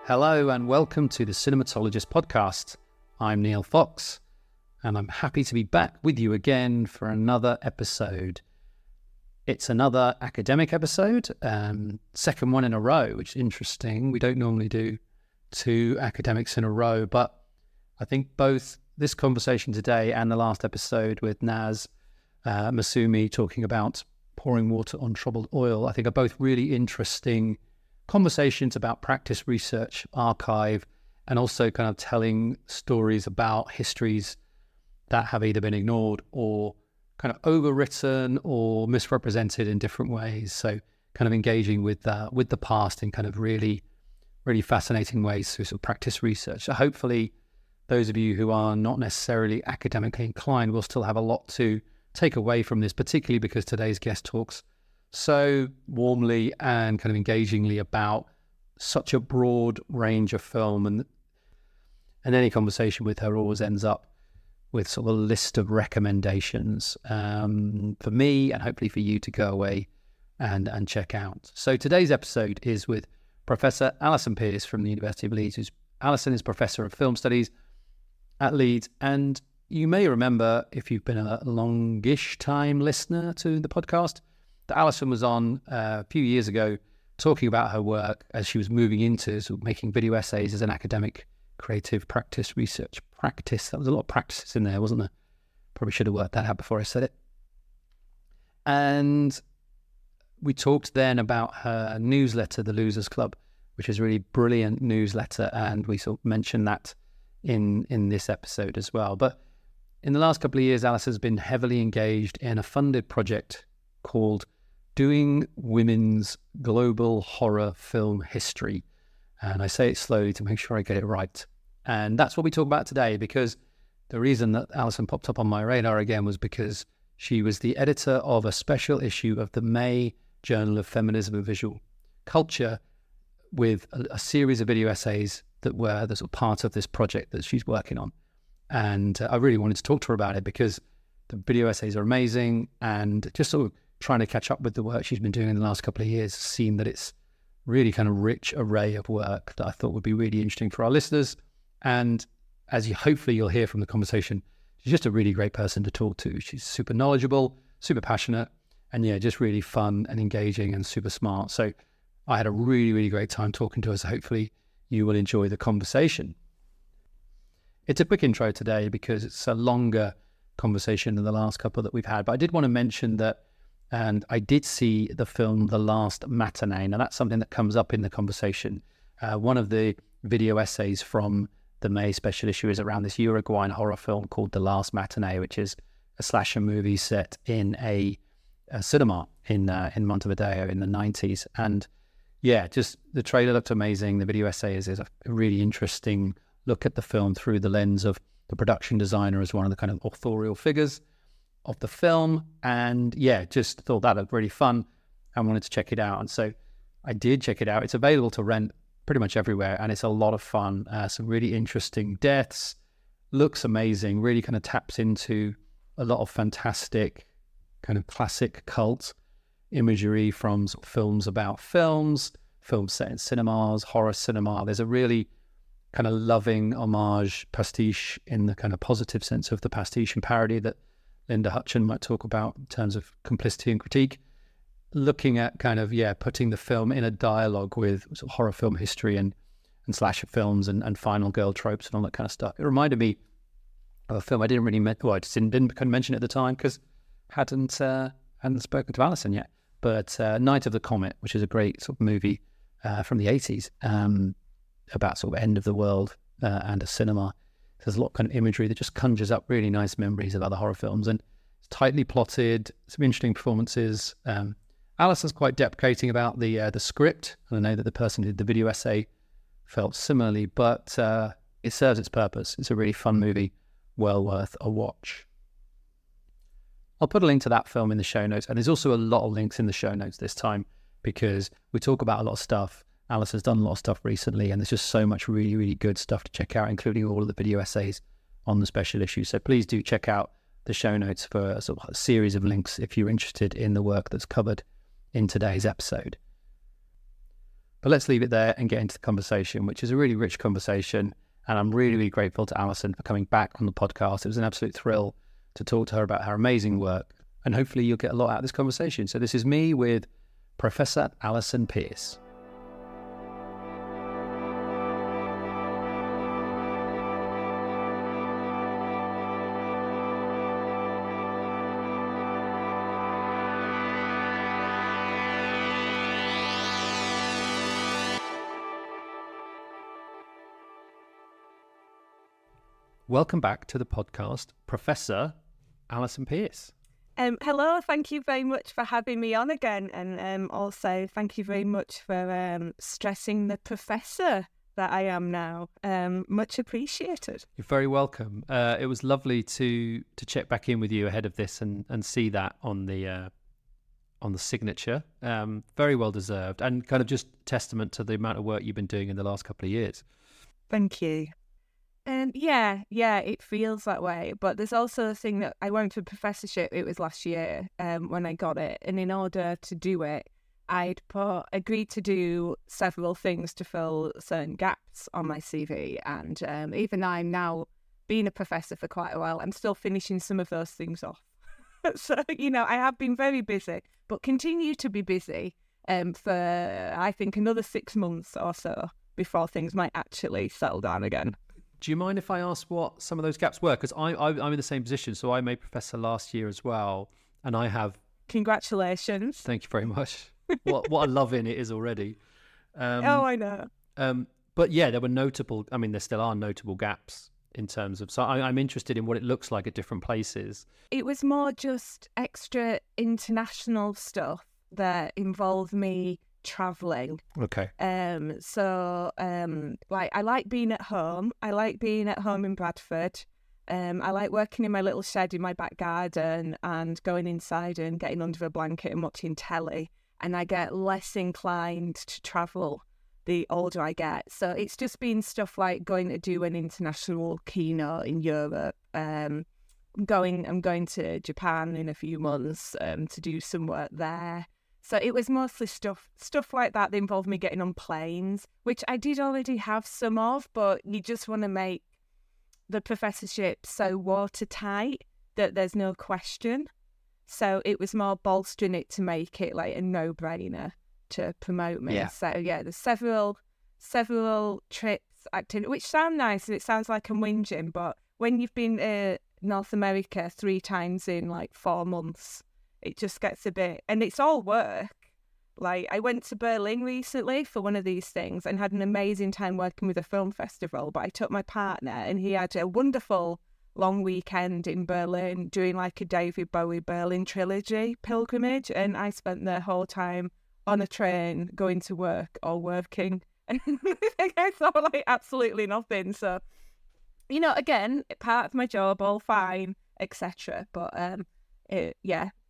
Hello and welcome to the Cinematologist podcast. I'm Neil Fox and I'm happy to be back with you again for another episode. It's another academic episode, second one in a row, which is interesting. We don't normally do two academics in a row, but I think both this conversation today and the last episode with Naz Masumi talking about pouring water on troubled oil, I think are both really interesting conversations about practice, research, archive, and also kind of telling stories about histories that have either been ignored or kind of overwritten or misrepresented in different ways. So kind of engaging with the past in kind of really, really fascinating ways through sort of practice research. So hopefully those of you who are not necessarily academically inclined will still have a lot to take away from this, particularly because today's guest talks so warmly and kind of engagingly about such a broad range of film, and any conversation with her always ends up with sort of a list of recommendations for me and hopefully for you to go away and check out. So today's episode is with Professor Alison Peirse from the University of Leeds. Alison is Professor of Film Studies at Leeds, and you may remember, if you've been a longish time listener to the podcast, that Alison was on a few years ago talking about her work as she was moving into sort of making video essays as an academic creative practice research practice. That was a lot of practices in there, wasn't there? Probably should have worked that out before I said it. And we talked then about her newsletter, The Losers Club, which is a really brilliant newsletter, and we sort of mentioned that in this episode as well. But in the last couple of years, Alice has been heavily engaged in a funded project called Doing Women's Global Horror Film History. And I say it slowly to make sure I get it right. And that's what we talk about today, because the reason that Alison popped up on my radar again was because she was the editor of a special issue of the May Journal of Feminism and Visual Culture with a series of video essays that were the sort of part of this project that she's working on. And I really wanted to talk to her about it because the video essays are amazing, and just sort of trying to catch up with the work she's been doing in the last couple of years, seen that it's really kind of rich array of work that I thought would be really interesting for our listeners. And as hopefully you'll hear from the conversation, she's just a really great person to talk to. She's super knowledgeable, super passionate, and just really fun and engaging and super smart. So I had a really, really great time talking to her. So hopefully you will enjoy the conversation. It's a quick intro today because it's a longer conversation than the last couple that we've had. But I did want to mention that, and I did see the film The Last Matinee. Now that's something that comes up in the conversation. One of the video essays from the May special issue is around this Uruguayan horror film called The Last Matinee, which is a slasher movie set in a cinema in Montevideo in the 90s. And just the trailer looked amazing. The video essay is a really interesting look at the film through the lens of the production designer as one of the kind of authorial figures of the film. And just thought that looked really fun and wanted to check it out. And so I did check it out. It's available to rent pretty much everywhere, and it's a lot of fun. Some really interesting deaths, looks amazing, really kind of taps into a lot of fantastic kind of classic cult imagery from sort of films about films set in cinemas, horror cinema. There's a really kind of loving homage, pastiche in the kind of positive sense of the pastiche and parody that Linda Hutchin might talk about in terms of complicity and critique, looking at kind of, putting the film in a dialogue with sort of horror film history and slasher films and final girl tropes and all that kind of stuff. It reminded me of a film I didn't really I just didn't kind of mention it at the time because hadn't spoken to Alison yet. But Night of the Comet, which is a great sort of movie from the 80s about sort of end of the world and a cinema. There's a lot of kind of imagery that just conjures up really nice memories of other horror films, and it's tightly plotted, some interesting performances. Alison's quite deprecating about the script, and I know that the person who did the video essay felt similarly, but it serves its purpose. It's a really fun movie, well worth a watch. I'll put a link to that film in the show notes, and there's also a lot of links in the show notes this time because we talk about a lot of stuff. Alison's done a lot of stuff recently, and there's just so much really, really good stuff to check out, including all of the video essays on the special issue. So please do check out the show notes for a sort of a series of links if you're interested in the work that's covered in today's episode. But let's leave it there and get into the conversation, which is a really rich conversation. And I'm really, really grateful to Alison for coming back on the podcast. It was an absolute thrill to talk to her about her amazing work. And hopefully you'll get a lot out of this conversation. So this is me with Professor Alison Peirse. Welcome back to the podcast, Professor Alison Peirse. Hello, thank you very much for having me on again, and also thank you very much for stressing the professor that I am now. Much appreciated. You're very welcome. It was lovely to check back in with you ahead of this and see that on the signature. Very well deserved, and kind of just testament to the amount of work you've been doing in the last couple of years. Thank you. Yeah, it feels that way. But there's also a thing that I went for professorship, it was last year when I got it. And in order to do it, I'd agreed to do several things to fill certain gaps on my CV. And even though I'm now being a professor for quite a while, I'm still finishing some of those things off. So, I have been very busy, but continue to be busy for, I think, another 6 months or so before things might actually settle down again. Do you mind if I ask what some of those gaps were? Because I'm in the same position. So I made professor last year as well. And I have... Congratulations. Thank you very much. What a love in it is already. I know. But yeah, there still are notable gaps in terms of... So I'm interested in what it looks like at different places. It was more just extra international stuff that involved me traveling. Okay. I like being at home. I like being at home in Bradford. I like working in my little shed in my back garden and going inside and getting under a blanket and watching telly. And I get less inclined to travel the older I get. So it's just been stuff like going to do an international keynote in Europe. I'm going to Japan in a few months to do some work there. So it was mostly stuff like that involved me getting on planes, which I did already have some of, but you just want to make the professorship so watertight that there's no question. So it was more bolstering it to make it like a no-brainer to promote me. Yeah. So yeah, there's several trips, activities, which sound nice and it sounds like I'm whinging, but when you've been to North America 3 times in like 4 months, it just gets a bit, and it's all work. Like I went to Berlin recently for one of these things and had an amazing time working with a film festival, but I took my partner and he had a wonderful long weekend in Berlin doing like a David Bowie Berlin trilogy pilgrimage, and I spent the whole time on a train going to work or working, and I saw like absolutely nothing. So, again, part of my job, all fine, etc. But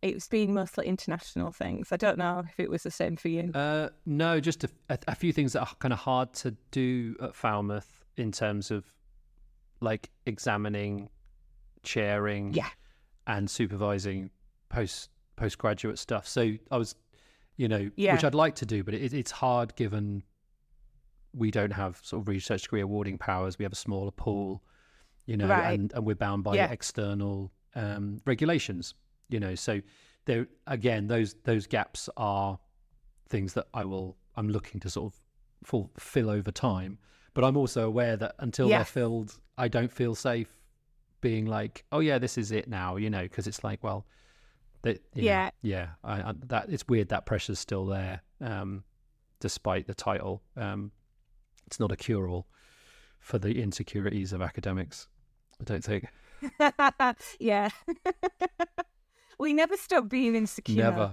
it's been mostly international things. I don't know if it was the same for you. No, just a few things that are kind of hard to do at Falmouth in terms of like examining, chairing, and supervising postgraduate stuff. So I was, which I'd like to do, but it's hard given we don't have sort of research degree awarding powers. We have a smaller pool, right. and we're bound by external regulations. So there again, those gaps are things that I'm looking to sort of fill over time. But I'm also aware that until they're filled, I don't feel safe being like, oh yeah, this is it now, because it's like, well, that it's weird that pressure's still there, despite the title. It's not a cure-all for the insecurities of academics, I don't think. Yeah. We never stop being insecure. Never.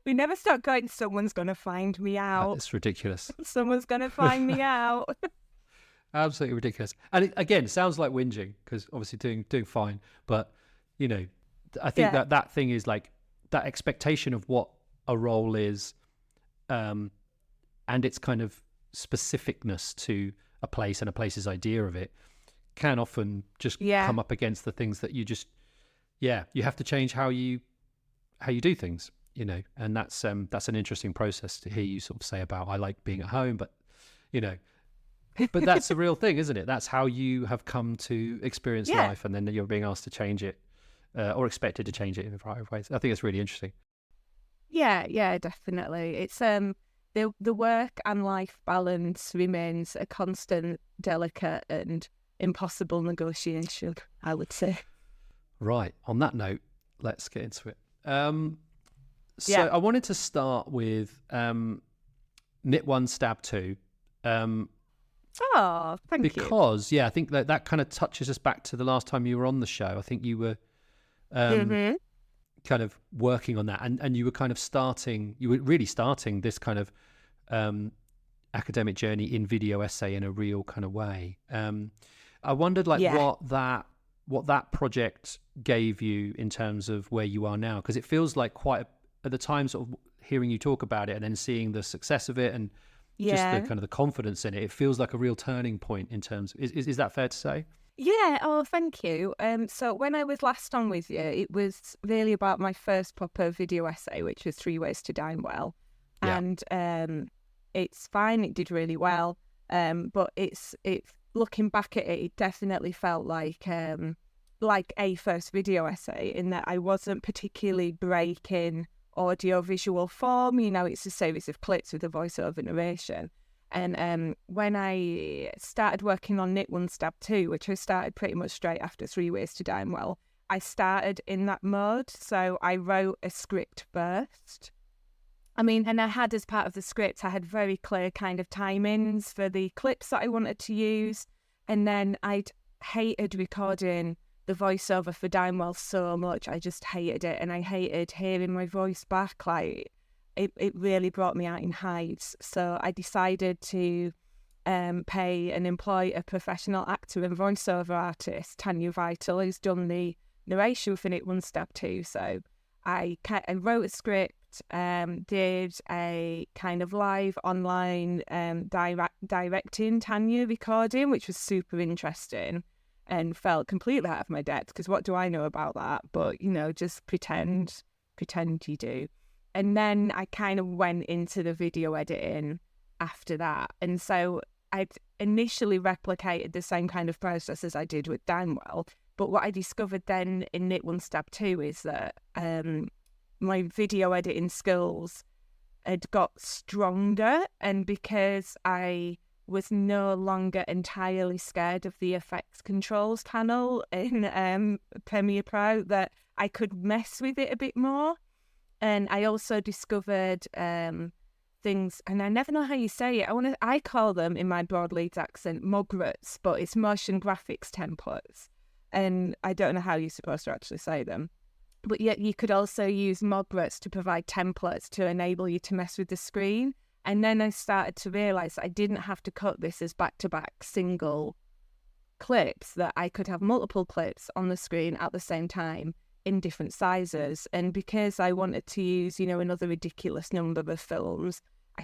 We never stop going, someone's going to find me out. It's ridiculous. Someone's going to find me out. Absolutely ridiculous. And it sounds like whinging, because obviously doing fine. But, I think that thing is like that expectation of what a role is, and its kind of specificness to a place and a place's idea of it can often just come up against the things that you just... you have to change how you do things. and that's an interesting process to hear you sort of say about, I like being at home, but but that's the real thing, isn't it? That's how you have come to experience life, and then you're being asked to change it, or expected to change it in a variety of ways. I think it's really interesting. Yeah, definitely. It's the work and life balance remains a constant, delicate and impossible negotiation, I would say. Right. On that note, let's get into it. So I wanted to start with Knit One, Stab Two. Thank you. Because, I think that kind of touches us back to the last time you were on the show. I think you were kind of working on that, and you were kind of you were really starting this kind of academic journey in video essay in a real kind of way. I wondered what that project gave you in terms of where you are now, because it feels like at the time, sort of hearing you talk about it and then seeing the success of it and just the kind of the confidence in it, it feels like a real turning point in terms of, is that fair to say? Yeah, thank you. So when I was last on with you, it was really about my first proper video essay, which was 3 Ways to Dine Well. Yeah. And it's fine, it did really well. But it's looking back at it, it definitely felt like a first video essay, in that I wasn't particularly breaking audio-visual form. It's a series of clips with a voiceover narration. And when I started working on Knit One, Stab Two, which I started pretty much straight after 3 Ways to Dine Well, I started in that mode. So I wrote a script first. And I had, as part of the script, I had very clear kind of timings for the clips that I wanted to use. And then I'd hated recording the voiceover for Dine Well so much. I just hated it. And I hated hearing my voice back. Like, it really brought me out in hives. So I decided to pay and employ a professional actor and voiceover artist, Tanya Vital, who's done the narration for Knit One, Stab Two. So I wrote a script, did a kind of live online directing Tanya recording, which was super interesting and felt completely out of my depth, because what do I know about that? But, just pretend you do. And then I kind of went into the video editing after that. And so I'd initially replicated the same kind of process as I did with Dine Well. But what I discovered then in Knit One, Stab Two is that my video editing skills had got stronger. And because I was no longer entirely scared of the effects controls panel in Premiere Pro, that I could mess with it a bit more. And I also discovered things, and I never know how you say it. I call them, in my broad Leeds accent, mogrets, but it's motion graphics templates. And I don't know how you're supposed to actually say them. But yet you could also use mogrets to provide templates to enable you to mess with the screen. And then I started to realise I didn't have to cut this as back-to-back single clips, that I could have multiple clips on the screen at the same time in different sizes. And because I wanted to use, another ridiculous number of films, I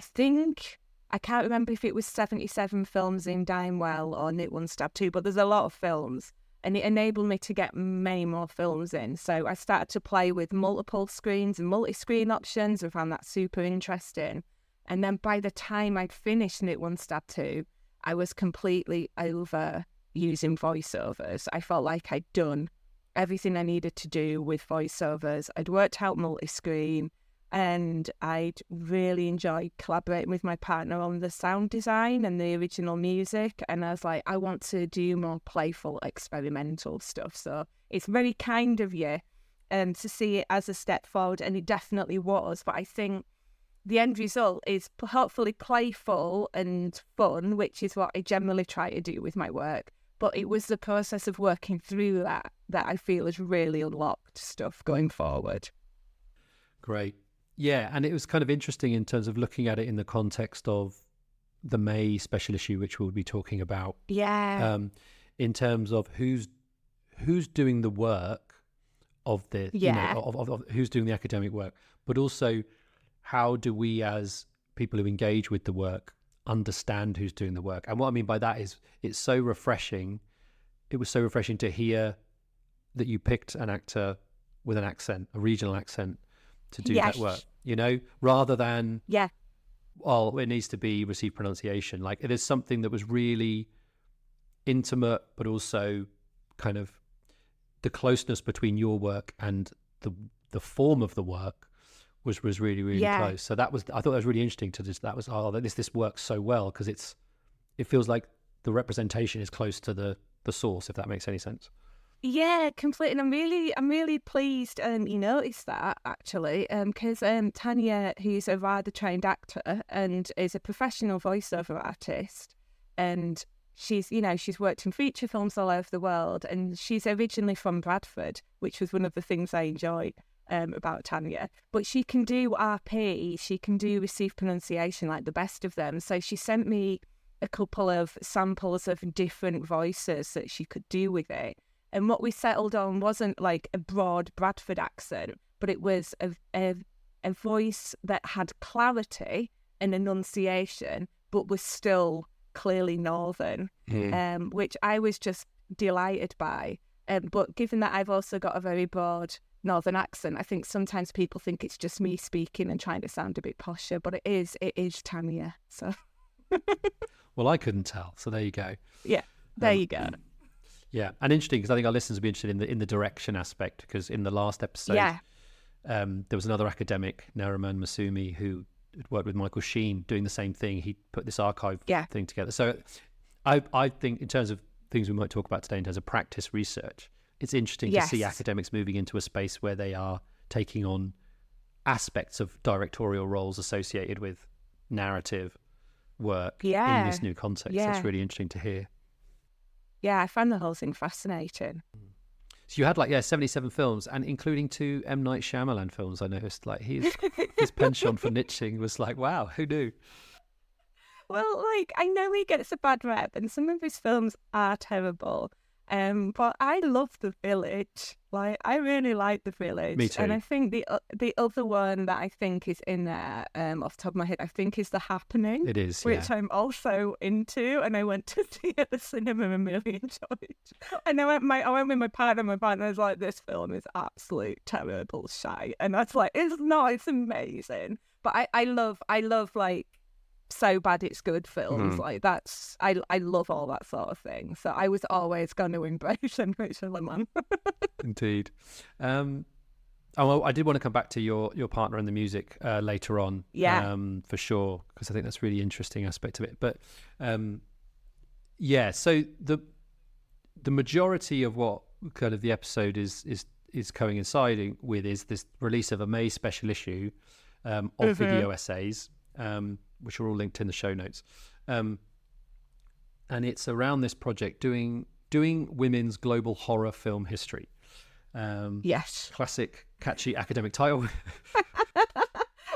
can't remember if it was 77 films in Dine Well or Knit One, Stab Two, but there's a lot of films. And it enabled me to get many more films in. So I started to play with multiple screens and multi-screen options. I found that super interesting. And then by the time I'd finished Knit One, Stab Two, I was completely over using voiceovers. I felt like I'd done everything I needed to do with voiceovers. I'd worked out multi-screen, and I'd really enjoyed collaborating with my partner on the sound design and the original music. And I was like, I want to do more playful, experimental stuff. So it's very kind of you to see it as a step forward, and it definitely was. But I think the end result is hopefully playful and fun, which is what I generally try to do with my work. But it was the process of working through that I feel has really unlocked stuff going forward. Great. Yeah, and it was kind of interesting in terms of looking at it in the context of the May special issue, which we'll be talking about. Yeah. In terms of who's doing the work of the, of who's doing the academic work, but also how do we as people who engage with the work understand who's doing the work. And what I mean by that is it's so refreshing. It was so refreshing to hear that you picked an actor with an accent, a regional accent, to do that work, you know, rather than, yeah, oh, it needs to be received pronunciation. Like, it is something that was really intimate, but also kind of the closeness between your work and the form of the work was really, really close. So I thought that was really interesting to just, this works so well because it feels like the representation is close to the source, if that makes any sense. Yeah, completely. And I'm really pleased you noticed that, actually, because Tanya, who's a rather trained actor and is a professional voiceover artist, and she's worked in feature films all over the world, and she's originally from Bradford, which was one of the things I enjoy about Tanya. But she can do RP, she can do received pronunciation, like the best of them. So she sent me a couple of samples of different voices that she could do with it. And what we settled on wasn't like a broad Bradford accent, but it was a voice that had clarity and enunciation, but was still clearly northern, which I was just delighted by. But given that I've also got a very broad northern accent, I think sometimes people think it's just me speaking and trying to sound a bit posher, but it is Tanya. So, well, I couldn't tell. So there you go. Yeah, there you go. Yeah, and interesting because I think our listeners will be interested in the direction aspect, because in the last episode, there was another academic, Nariman Masumi, who had worked with Michael Sheen doing the same thing. He put this archive thing together. So I think in terms of things we might talk about today in terms of practice research, it's interesting to see academics moving into a space where they are taking on aspects of directorial roles associated with narrative work in this new context. That's really interesting to hear. Yeah, I found the whole thing fascinating. So you had 77 films, and including 2 M. Night Shyamalan films. I noticed his penchant for niching was wow, who knew? Well, I know he gets a bad rep, and some of his films are terrible. But I love The Village. I really like The Village. Me too. And I think the other one that I think is in there, off the top of my head, I think is The Happening. It is, which I'm also into, and I went to see at the cinema and really enjoyed. And I went with my partner. My partner was like, "This film is absolute terrible shite," and that's it's not. It's amazing. But I love so bad it's good films. I love all that sort of thing. So I was always going to embrace Henry Shyamalan. Indeed. I did want to come back to your partner and the music later on. For sure, because I think that's a really interesting aspect of it. But so the majority of what kind of the episode is coinciding with is this release of a May special issue of video essays, which are all linked in the show notes, and it's around this project doing women's global horror film history. Classic catchy academic title.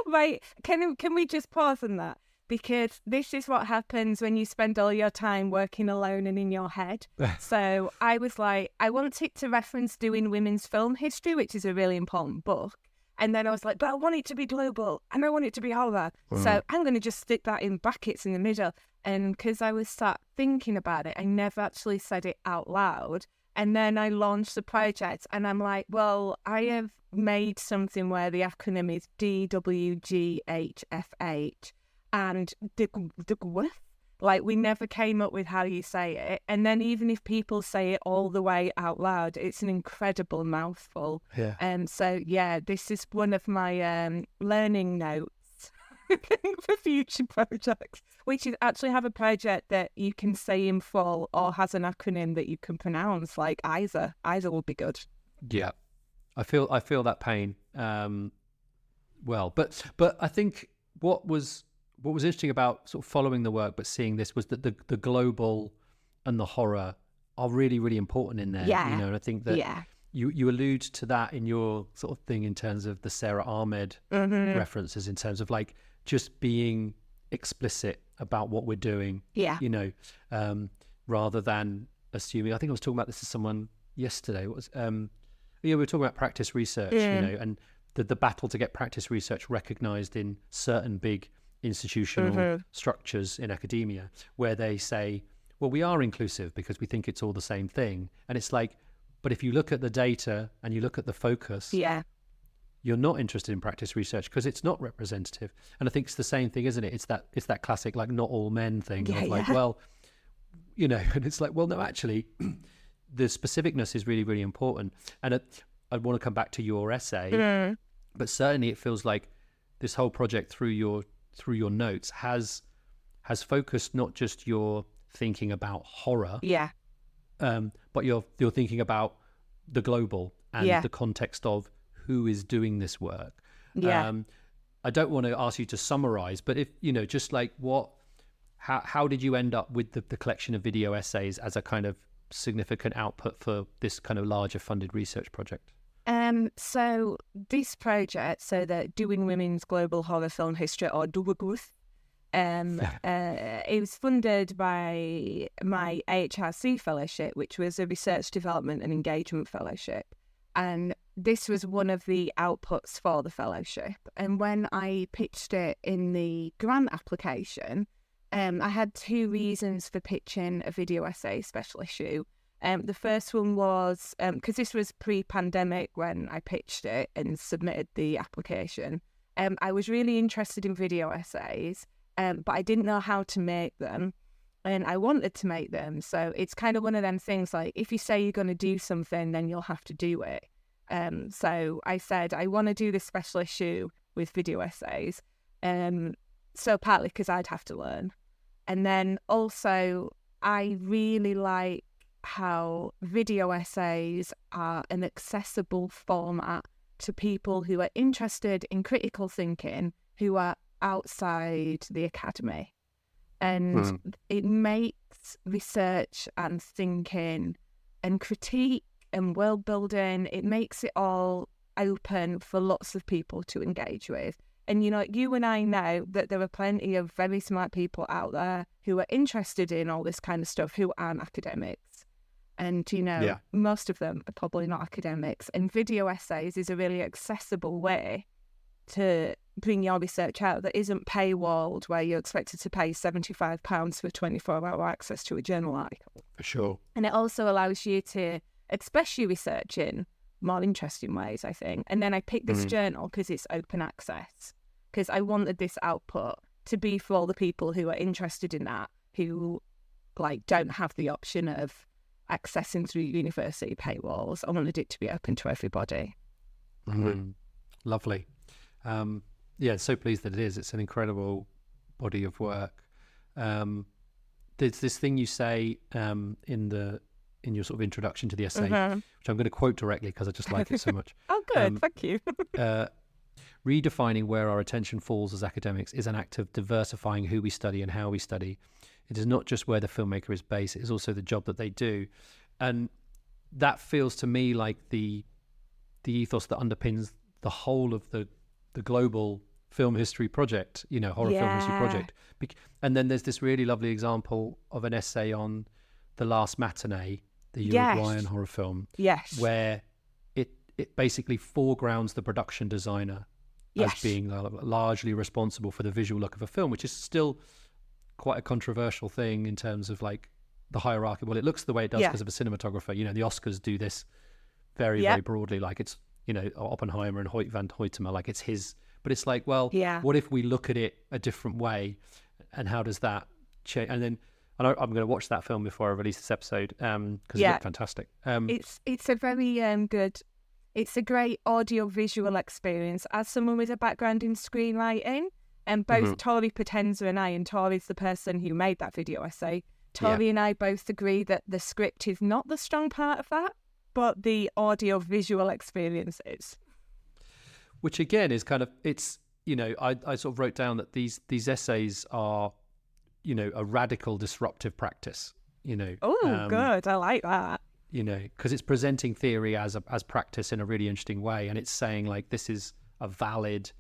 Right, can we just pause on that, because this is what happens when you spend all your time working alone and in your head. So I was like, I want it to reference doing women's film history, which is a really important book. And then I was like, but I want it to be global and I want it to be horror. So I'm going to just stick that in brackets in the middle. And because I was sat thinking about it, I never actually said it out loud. And then I launched the project and I'm like, well, I have made something where the acronym is DWGHFH and DGWF. We never came up with how you say it. And then even if people say it all the way out loud, it's an incredible mouthful. This is one of my learning notes for future projects, which is actually have a project that you can say in full or has an acronym that you can pronounce, like ISA. ISA would be good. Yeah, I feel that pain. But I think what was interesting about sort of following the work but seeing this was that the global and the horror are really, really important in there. And I think that you allude to that in your sort of thing in terms of the Sara Ahmed references, in terms of just being explicit about what we're doing, rather than assuming. I think I was talking about this to someone yesterday. We were talking about practice research, and the battle to get practice research recognized in certain big institutional structures in academia, where they say, well, we are inclusive because we think it's all the same thing. And it's but if you look at the data and you look at the focus, you're not interested in practice research because it's not representative. And I think it's the same thing, isn't it? It's that classic, like, not all men thing of like, well, you know, and it's like, well, no, actually, the specificness is really, really important. And I want to come back to your essay, but certainly it feels like this whole project through your notes has focused not just your thinking about horror, but you're thinking about the global and the context of who is doing this work. I don't want to ask you to summarize, but if, you know, just like how did you end up with the collection of video essays as a kind of significant output for this kind of larger funded research project? So this project, the Doing Women's Global Horror Film History, or DWGWH, it was funded by my AHRC fellowship, which was a research development and engagement fellowship. And this was one of the outputs for the fellowship. And when I pitched it in the grant application, I had two reasons for pitching a video essay special issue. The first one was, because this was pre-pandemic when I pitched it and submitted the application, I was really interested in video essays, but I didn't know how to make them, and I wanted to make them. So it's kind of one of them things, like, if you say you're going to do something, then you'll have to do it. So I said, I want to do this special issue with video essays. So partly because I'd have to learn. And then also, I really like how video essays are an accessible format to people who are interested in critical thinking, who are outside the academy. And it makes research and thinking and critique and world building, it makes it all open for lots of people to engage with. And, you know, you and I know that there are plenty of very smart people out there who are interested in all this kind of stuff who aren't academics. And, you know, most of them are probably not academics. And video essays is a really accessible way to bring your research out that isn't paywalled, where you're expected to pay £75 for 24-hour access to a journal article. For sure. And it also allows you to express your research in more interesting ways, I think. And then I picked this journal because it's open access, because I wanted this output to be for all the people who are interested in that, who like don't have the option of accessing through university paywalls. I wanted it to be open to everybody. Lovely. Yeah, so pleased that it is. It's an incredible body of work. There's this thing you say in your sort of introduction to the essay, which I'm going to quote directly because I just like it so much. Oh, good. Thank you. Redefining where our attention falls as academics is an act of diversifying who we study and how we study. It is not just where the filmmaker is based, it is also the job that they do. And that feels to me like the ethos that underpins the whole of the global film history project, you know, horror film history project. And then there's this really lovely example of an essay on The Last Matinee, the Uruguayan horror film, where it basically foregrounds the production designer as being largely responsible for the visual look of a film, which is still quite a controversial thing in terms of like the hierarchy. Well, it looks the way it does because of a cinematographer. You know, the Oscars do this very, very broadly, like it's, you know, Oppenheimer and Hoyt van Hoytema, like it's his. But it's like, well, what if we look at it a different way, and how does that change? And then I'm going to watch that film before I release this episode because it looked fantastic. It's a very good. It's a great audio visual experience. As someone with a background in screenwriting, and both Tori Potenza and I, and Tori's the person who made that video essay, Tori and I both agree that the script is not the strong part of that, but the audio visual experience is. Which again is kind of, it's, you know, I sort of wrote down that these essays are, you know, a radical disruptive practice, you know. Oh, good. I like that. You know, because it's presenting theory as practice in a really interesting way, and it's saying like this is a valid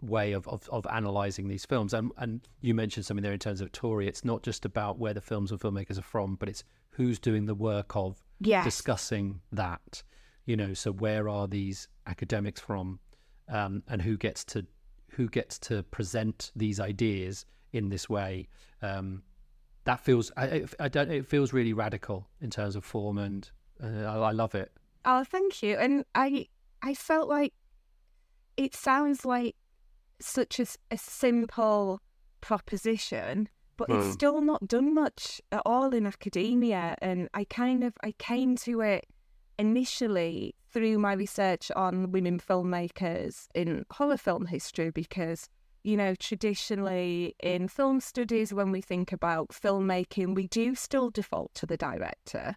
way of analysing these films. And you mentioned something there in terms of Tori. It's not just about where the films and filmmakers are from, but it's who's doing the work of discussing that. You know, so where are these academics from, and who gets to present these ideas in this way? That feels, it feels really radical in terms of form, and I love it. Oh, thank you. And I felt like it sounds like such a simple proposition, but it's still not done much at all in academia. And I came to it initially through my research on women filmmakers in horror film history, because, you know, traditionally in film studies, when we think about filmmaking, we do still default to the director.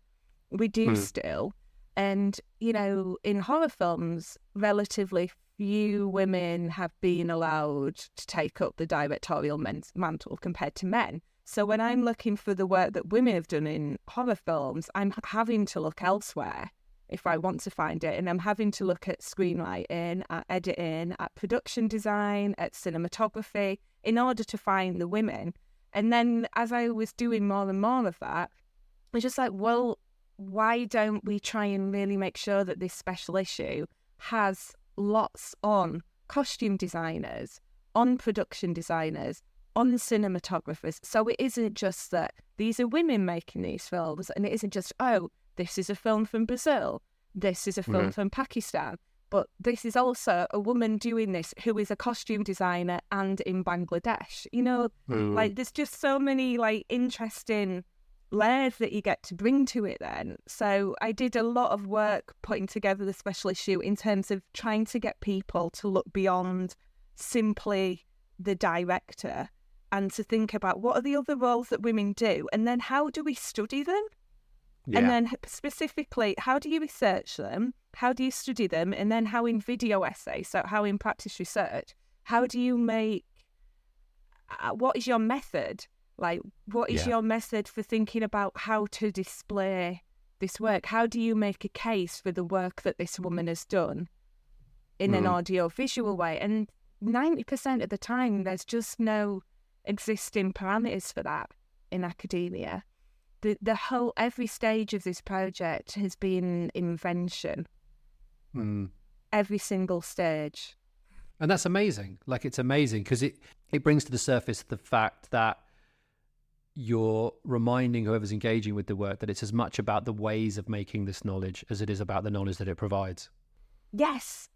We do still. And, you know, in horror films, relatively few women have been allowed to take up the directorial mantle compared to men. So when I'm looking for the work that women have done in horror films, I'm having to look elsewhere if I want to find it. And I'm having to look at screenwriting, at editing, at production design, at cinematography in order to find the women. And then as I was doing more and more of that, I was just like, well, why don't we try and really make sure that this special issue has lots on costume designers, on production designers, on cinematographers? So it isn't just that these are women making these films, and it isn't just, oh, this is a film from Brazil, this is a film from Pakistan, but this is also a woman doing this who is a costume designer and in Bangladesh. You know, like there's just so many like interesting layers that you get to bring to it then. So I did a lot of work putting together the special issue in terms of trying to get people to look beyond simply the director and to think about what are the other roles that women do, and then how do we study them? Yeah. And then specifically, how do you research them? How do you study them? And then how in video essays, so how in practice research, how do you make, what is your method? Like, what is your method for thinking about how to display this work? How do you make a case for the work that this woman has done in an audio-visual way? And 90% of the time, there's just no existing parameters for that in academia. The whole, every stage of this project has been invention. Every single stage. And that's amazing. Like, it's amazing because it brings to the surface the fact that you're reminding whoever's engaging with the work that it's as much about the ways of making this knowledge as it is about the knowledge that it provides. Yes.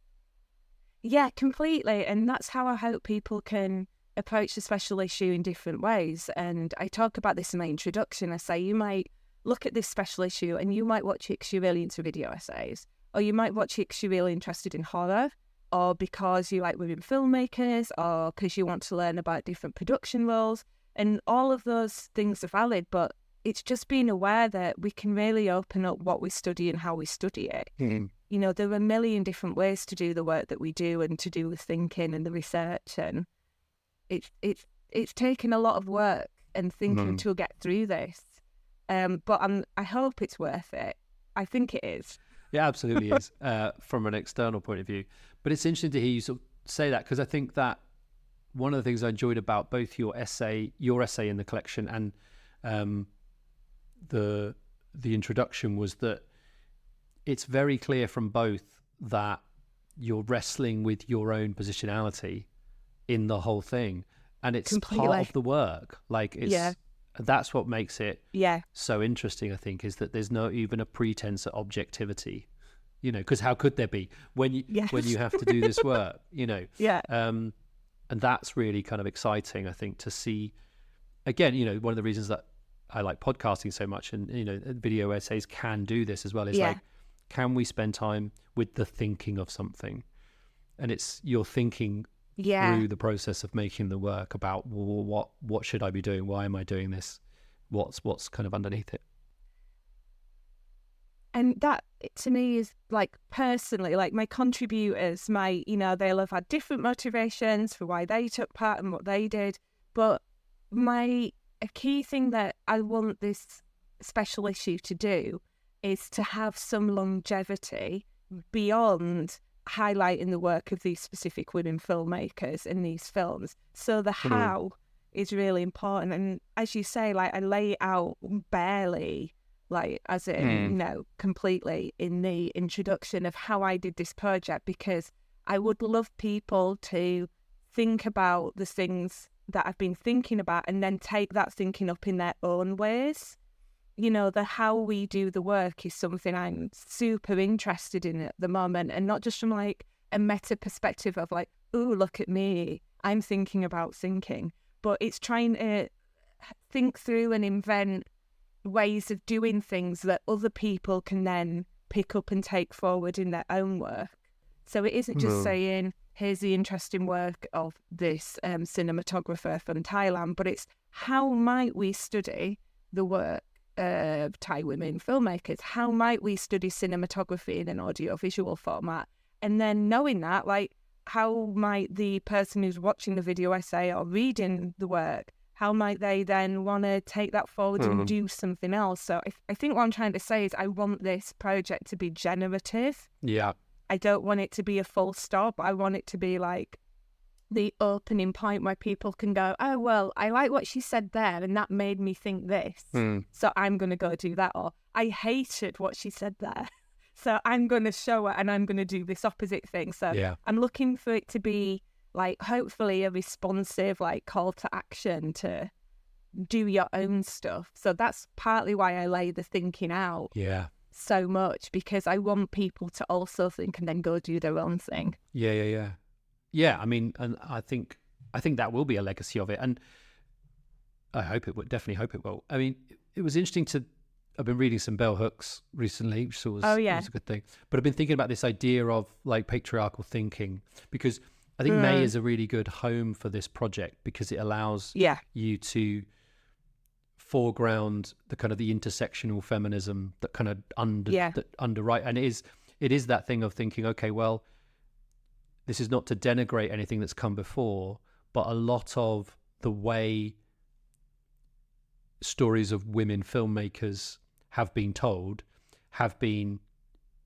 Yeah, completely. And that's how I hope people can approach the special issue in different ways. And I talk about this in my introduction. I say you might look at this special issue and you might watch it because you're really into video essays, or you might watch it because you're really interested in horror, or because you like women filmmakers, or because you want to learn about different production roles. And all of those things are valid, but it's just being aware that we can really open up what we study and how we study it. You know, there are a million different ways to do the work that we do and to do the thinking and the research, and it's taken a lot of work and thinking to get through this. But I hope it's worth it. I think it is. Yeah, absolutely is, from an external point of view. But it's interesting to hear you sort of say that, because I think that one of the things I enjoyed about both your essay in the collection and the introduction was that it's very clear from both that you're wrestling with your own positionality in the whole thing, and it's completely part of the work. Like, it's that's what makes it so interesting, I think, is that there's no even a pretense at objectivity, you know, because how could there be when you have to do this work, you know? And that's really kind of exciting, I think, to see. Again, you know, one of the reasons that I like podcasting so much, and, you know, video essays can do this as well, is like, can we spend time with the thinking of something? And it's you're thinking through the process of making the work about, well, what should I be doing? Why am I doing this? What's kind of underneath it? And that, to me, is like, personally, like my contributors, you know, they'll have had different motivations for why they took part and what they did. But a key thing that I want this special issue to do is to have some longevity beyond highlighting the work of these specific women filmmakers in these films. So the how is really important. And as you say, like, I lay it out barely, like, as in, you know, completely in the introduction of how I did this project, because I would love people to think about the things that I've been thinking about and then take that thinking up in their own ways. You know, the how we do the work is something I'm super interested in at the moment, and not just from like a meta perspective of like, oh, look at me, I'm thinking about thinking. But it's trying to think through and invent ways of doing things that other people can then pick up and take forward in their own work. So it isn't just saying, here's the interesting work of this cinematographer from Thailand, but it's how might we study the work of Thai women filmmakers? How might we study cinematography in an audiovisual format? And then knowing that, like, how might the person who's watching the video essay or reading the work, how might they then want to take that forward and do something else? So I think what I'm trying to say is I want this project to be generative. Yeah. I don't want it to be a full stop. I want it to be like the opening point where people can go, oh, well, I like what she said there and that made me think this. So I'm going to go do that. Or I hated what she said there. So I'm going to show her and I'm going to do this opposite thing. So I'm looking for it to be like, hopefully a responsive, like, call to action to do your own stuff. So that's partly why I lay the thinking out so much, because I want people to also think and then go do their own thing. Yeah, I mean, and I think that will be a legacy of it, and I hope it would. Definitely hope it will. I mean, it was interesting I've been reading some bell hooks recently, which was a good thing. But I've been thinking about this idea of like patriarchal thinking, because I think May is a really good home for this project, because it allows you to foreground the kind of the intersectional feminism that kind of underwrite, and it is that thing of thinking, okay, well, this is not to denigrate anything that's come before, but a lot of the way stories of women filmmakers have been told have been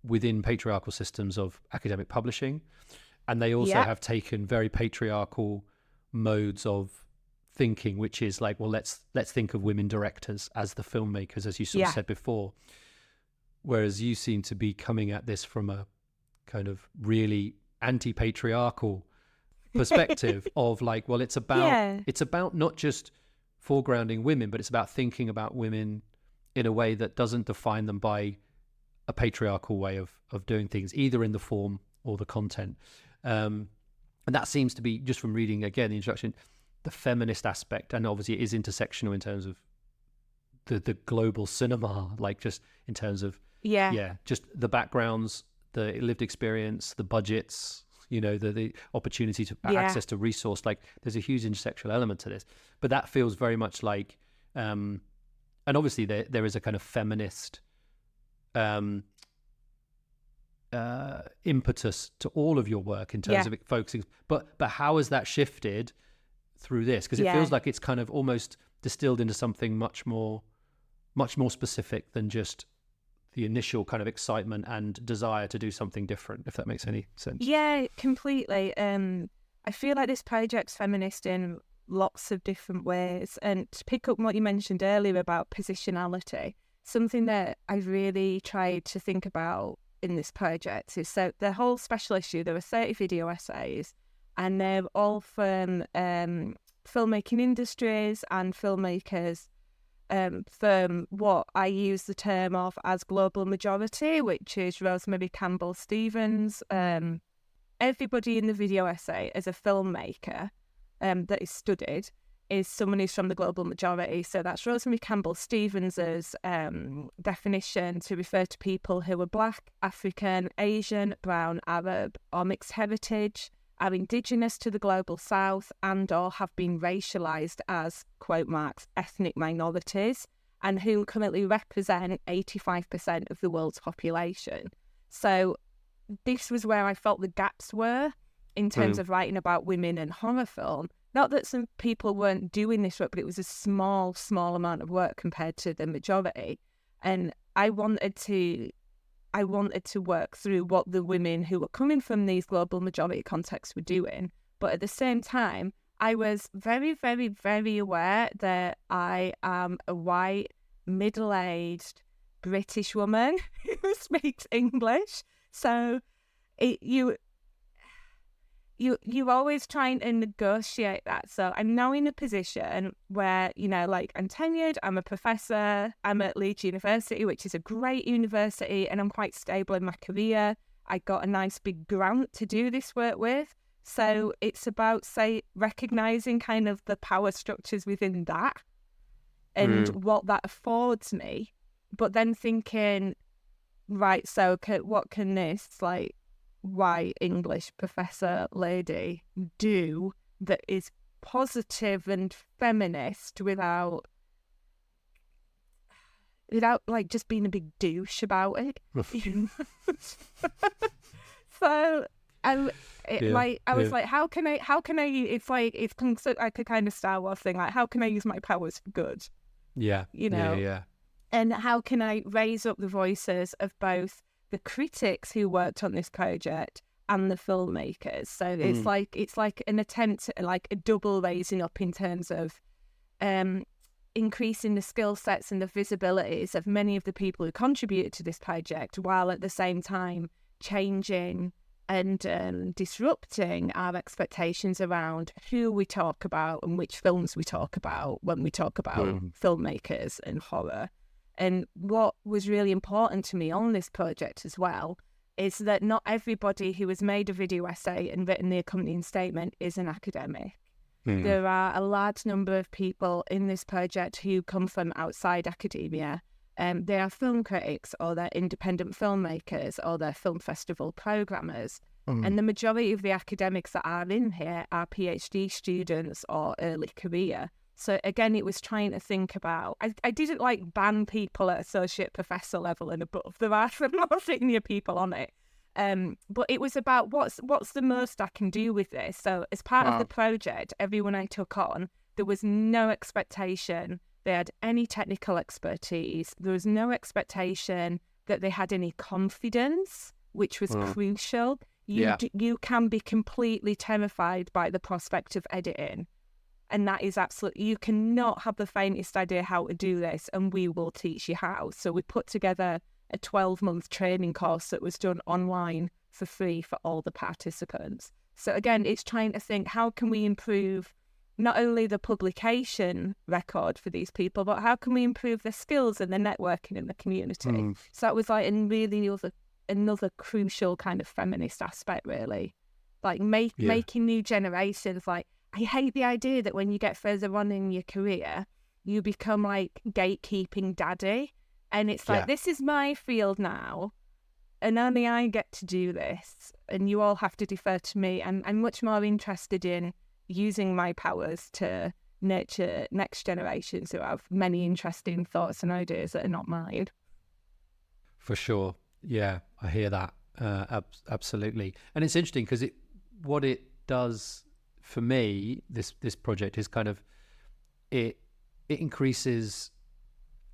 within patriarchal systems of academic publishing, and they also have taken very patriarchal modes of thinking, which is like, well, let's think of women directors as the filmmakers, as you sort of said before, whereas you seem to be coming at this from a kind of really anti-patriarchal perspective of like, well, it's about not just foregrounding women, but it's about thinking about women in a way that doesn't define them by a patriarchal way of doing things, either in the form or the content. And that seems to be, just from reading again the introduction, the feminist aspect, and obviously it is intersectional in terms of the global cinema, like just in terms of just the backgrounds, the lived experience, the budgets, you know, the opportunity to access to resource. Like there's a huge intersectional element to this, but that feels very much like and obviously there is a kind of feminist impetus to all of your work in terms of it focusing, but how has that shifted through this? Because it feels like it's kind of almost distilled into something much more specific than just the initial kind of excitement and desire to do something different, if that makes any sense. Yeah, completely. I feel like this project's feminist in lots of different ways. And to pick up what you mentioned earlier about positionality, something that I've really tried to think about in this project is, so the whole special issue, there were 30 video essays, and they're all from filmmaking industries and filmmakers from what I use the term of as global majority, which is Rosemary Campbell-Stevens. Everybody in the video essay as a filmmaker that is studied is someone who's from the global majority. So that's Rosemary Campbell-Stevens' definition to refer to people who are Black, African, Asian, Brown, Arab, or mixed heritage, are indigenous to the global south, and or have been racialised as, quote marks, ethnic minorities, and whom currently represent 85% of the world's population. So this was where I felt the gaps were in terms of writing about women and horror film. Not that some people weren't doing this work, but it was a small amount of work compared to the majority. And I wanted to work through what the women who were coming from these global majority contexts were doing. But at the same time, I was very, very, very aware that I am a white, middle-aged British woman who speaks English. So you're always trying to negotiate that. So I'm now in a position where, you know, like, I'm tenured, I'm a professor, I'm at Leeds University, which is a great university, and I'm quite stable in my career. I got a nice big grant to do this work with. So it's about, say, recognising kind of the power structures within that and what that affords me, but then thinking, right, so what can this, like, white English professor lady do that is positive and feminist without like just being a big douche about it. So I was like, how can I it's like it's like a kind of Star Wars thing, like how can I use my powers for good? And how can I raise up the voices of both the critics who worked on this project and the filmmakers? So it's like an attempt at like a double raising up in terms of increasing the skill sets and the visibilities of many of the people who contributed to this project, while at the same time changing and disrupting our expectations around who we talk about and which films we talk about when we talk about filmmakers and horror. And what was really important to me on this project as well is that not everybody who has made a video essay and written the accompanying statement is an academic. There are a large number of people in this project who come from outside academia. They are film critics, or they're independent filmmakers, or they're film festival programmers. And the majority of the academics that are in here are PhD students or early career. So again, it was trying to think about, I didn't like ban people at associate professor level and above. There are some more senior people on it. But it was about what's the most I can do with this. So as part of the project, everyone I took on, there was no expectation they had any technical expertise. There was no expectation that they had any confidence, which was crucial. You can be completely terrified by the prospect of editing. And that is absolutely, you cannot have the faintest idea how to do this, and we will teach you how. So we put together a 12-month training course that was done online for free for all the participants. So again, it's trying to think, how can we improve not only the publication record for these people, but how can we improve their skills and their networking in the community? So that was like another crucial kind of feminist aspect, really. Like making new generations, like, I hate the idea that when you get further on in your career, you become like gatekeeping daddy. And it's like, this is my field now, and only I get to do this, and you all have to defer to me. And I'm much more interested in using my powers to nurture next generations who have many interesting thoughts and ideas that are not mine. For sure. Yeah, I hear that. Absolutely. And it's interesting because what it does for me, this project is kind of, it increases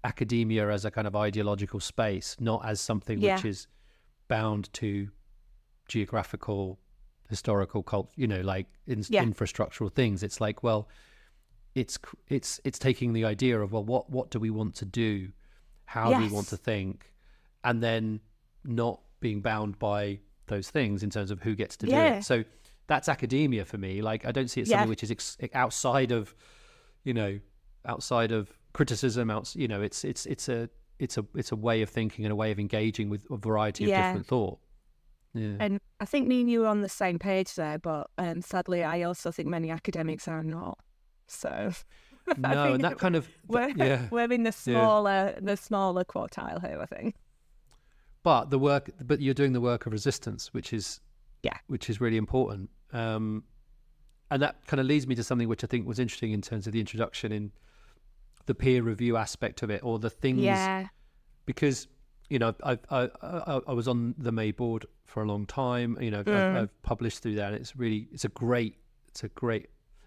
academia as a kind of ideological space, not as something which is bound to geographical, historical, like infrastructural things. It's like, well, it's taking the idea of, well, what do we want to do? How do we want to think? And then not being bound by those things in terms of who gets to do it. So that's academia for me. Like, I don't see it something which is outside of criticism. It's a way of thinking and a way of engaging with a variety of different thought. Yeah. And I think me and you are on the same page there, but sadly, I also think many academics are not. So no, and that kind of we're in the smaller quartile here, I think. But you're doing the work of resistance, which is really important. And that kind of leads me to something which I think was interesting in terms of the introduction in the peer review aspect of it, or the things. Yeah. Because I was on the May board for a long time. I've published through that. And it's a great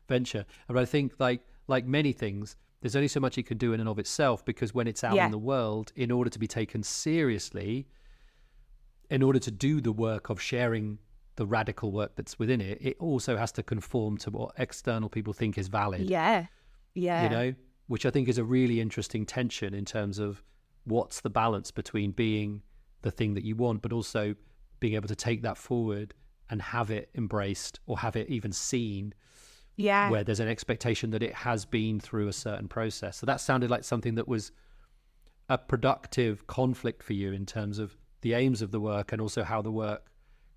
venture. And I think like many things, there's only so much it can do in and of itself, because when it's out in the world, in order to be taken seriously, in order to do the work of sharing the radical work that's within it, it also has to conform to what external people think is valid. Yeah. Which I think is a really interesting tension in terms of what's the balance between being the thing that you want, but also being able to take that forward and have it embraced, or have it even seen, where there's an expectation that it has been through a certain process. So that sounded like something that was a productive conflict for you in terms of the aims of the work, and also how the work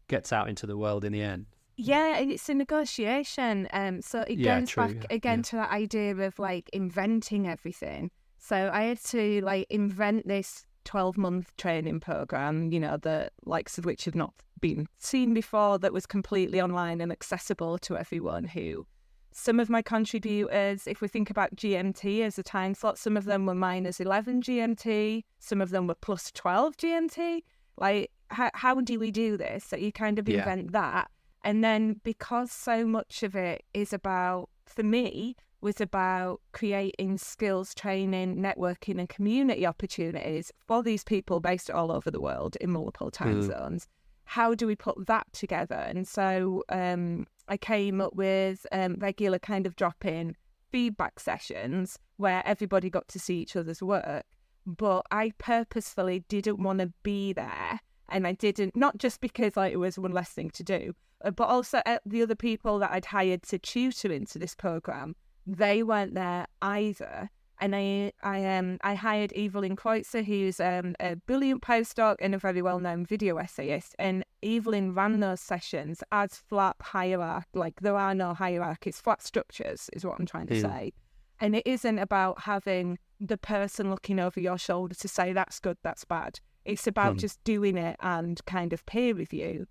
gets out into the world in the end. Yeah, and it's a negotiation. So it goes back again to that idea of like inventing everything. So I had to like invent this 12-month training program, you know, the likes of which have not been seen before, that was completely online and accessible to everyone. Who some of my contributors, if we think about GMT as a time slot, some of them were -11 GMT, some of them were +12 GMT. Like, how do we do this? So you kind of invent that. And then because so much of it is about, for me, was about creating skills training, networking and community opportunities for these people based all over the world in multiple time zones. How do we put that together? And so I came up with regular kind of drop-in feedback sessions where everybody got to see each other's work. But I purposefully didn't want to be there. And I didn't, not just because like, it was one less thing to do, but also the other people that I'd hired to tutor into this program, they weren't there either. And I hired Evelyn Kreutzer, who's a brilliant postdoc and a very well-known video essayist. And Evelyn ran those sessions as flat hierarchy, like there are no hierarchies, flat structures is what I'm trying to say. And it isn't about having the person looking over your shoulder to say that's good, that's bad. It's about just doing it and kind of peer review.